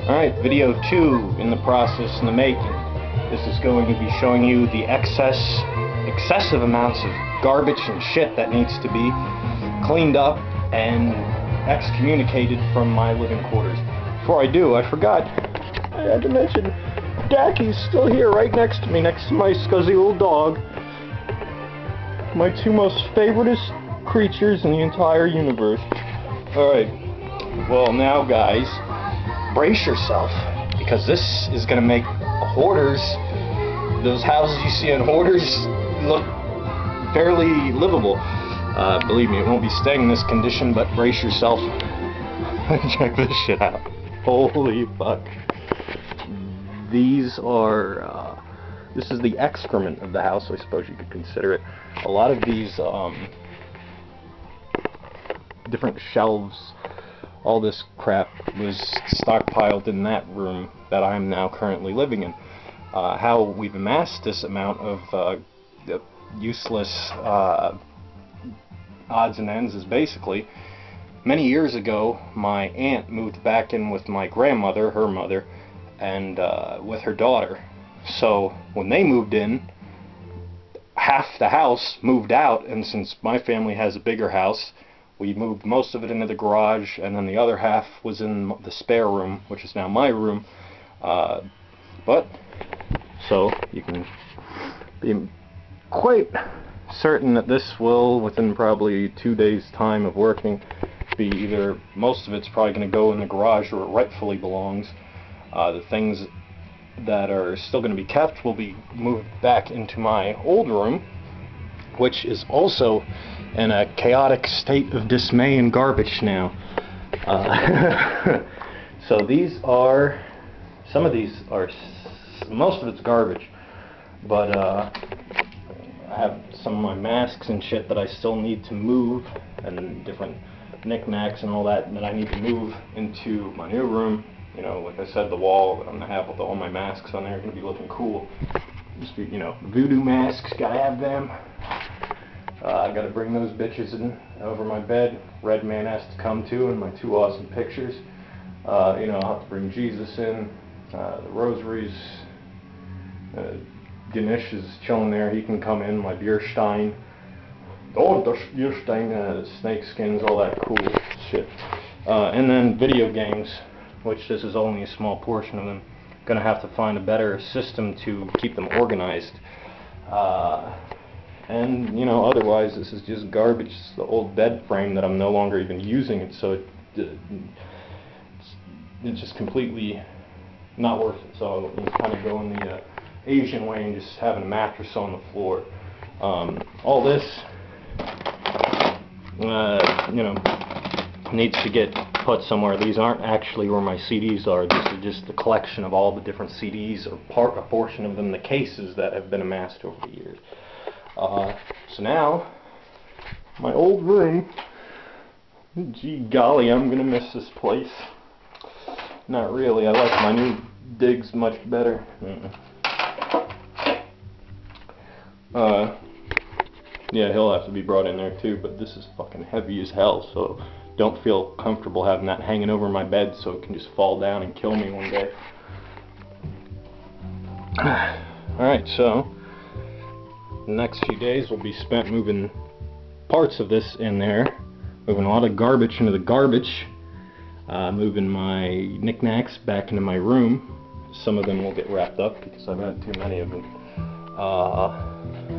Alright, video 2 in the process, in the making. This is going to be showing you the excessive amounts of garbage and shit that needs to be cleaned up and excommunicated from my living quarters. Before I do, I forgot, I had to mention, Daki's still here right next to me, next to my scuzzy little dog. My two most favoriteest creatures in the entire universe. Alright, well now guys, brace yourself, because this is going to make Hoarders, those houses you see in Hoarders, look fairly livable. Believe me, it won't be staying in this condition, but brace yourself. Check this shit out. Holy fuck. These are, this is the excrement of the house, I suppose you could consider it. A lot of these different shelves, all this crap was stockpiled in that room that I'm now currently living in. How we've amassed this amount of useless odds and ends is basically, many years ago, my aunt moved back in with my grandmother, her mother, and with her daughter. So when they moved in, half the house moved out, and since my family has a bigger house, we moved most of it into the garage, and then the other half was in the spare room, which is now my room. So you can be quite certain that this will, within probably 2 days' time of working, be either, most of it's probably going to go in the garage where it rightfully belongs. The things that are still going to be kept will be moved back into my old room, which is also in a chaotic state of dismay and garbage now. So these are, some of these are, most of it's garbage, but I have some of my masks and shit that I still need to move, and different knickknacks and all that I need to move into my new room. You know, like I said, the wall that I'm going to have with all my masks on there are going to be looking cool. Just, you know, voodoo masks, gotta have them. I gotta bring those bitches in over my bed. Red Man has to come too, and my two awesome pictures. You know, I'll have to bring Jesus in. The rosaries. Ganesh is chilling there. He can come in. My Bierstein. Oh, the Bierstein, snake skins, all that cool shit. And then video games, which this is only a small portion of them. Gonna have to find a better system to keep them organized. And, you know, otherwise this is just garbage. It's the old bed frame that I'm no longer even using it, so it's just completely not worth it. So I'm kind of going the Asian way and just having a mattress on the floor. All this, you know, needs to get put somewhere. These aren't actually where my CDs are. This is just the collection of all the different CDs, or a portion of them, the cases that have been amassed over the years. So now, my old room, gee golly, I'm gonna miss this place. Not really, I like my new digs much better. Yeah, he'll have to be brought in there too, but this is fucking heavy as hell, so don't feel comfortable having that hanging over my bed so it can just fall down and kill me one day. Alright, so the next few days will be spent moving parts of this in there, moving a lot of garbage into the garbage, moving my knickknacks back into my room. Some of them will get wrapped up because I've had too many of them.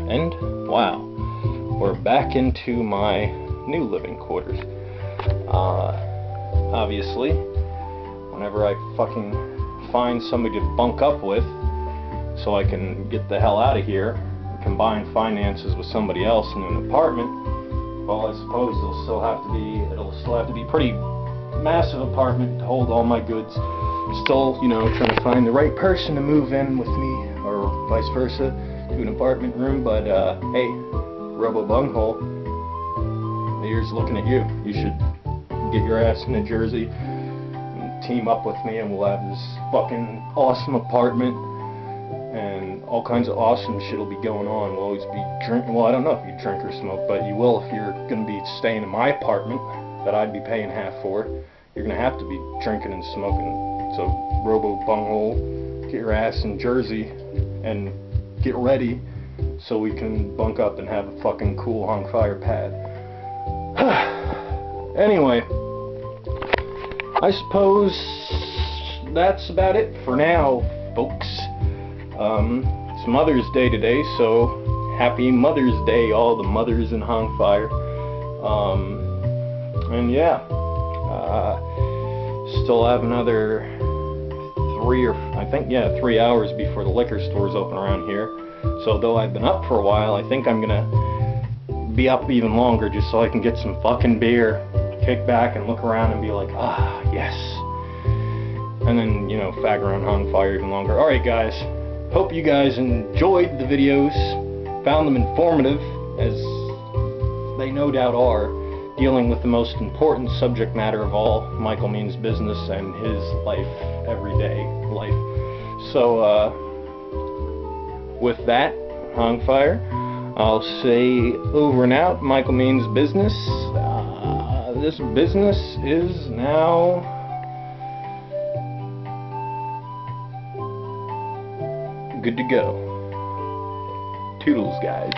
And wow, we're back into my new living quarters. Obviously, whenever I fucking find somebody to bunk up with so I can get the hell out of here, combine finances with somebody else in an apartment, well, I suppose it'll still have to be pretty massive apartment to hold all my goods. Still, you know, trying to find the right person to move in with me, or vice versa, to an apartment room. But hey, Robo Bunghole, here's looking at you. You should get your ass in a Jersey and team up with me, and we'll have this fucking awesome apartment. And all kinds of awesome shit will be going on. We'll always be drinking. Well, I don't know if you drink or smoke, but you will if you're going to be staying in my apartment that I'd be paying half for. you're gonna have to be drinking and smoking. So, Robo Bunghole, get your ass in Jersey and get ready so we can bunk up and have a fucking cool hung fire pad. Anyway, I suppose that's about it for now, folks. It's Mother's Day today, so happy Mother's Day, all the mothers in hung fire. And yeah, still have another 3 hours before the liquor stores open around here. So though I've been up for a while, I think I'm gonna be up even longer just so I can get some fucking beer, kick back and look around and be like, ah, yes. And then, you know, fag around hung fire even longer. Alright guys, hope you guys enjoyed the videos, found them informative, as they no doubt are, dealing with the most important subject matter of all, Michael Means business and his life, everyday life. So, with that, hung fire, I'll say over and out, Michael Means business. This business is now good to go. Toodles, guys.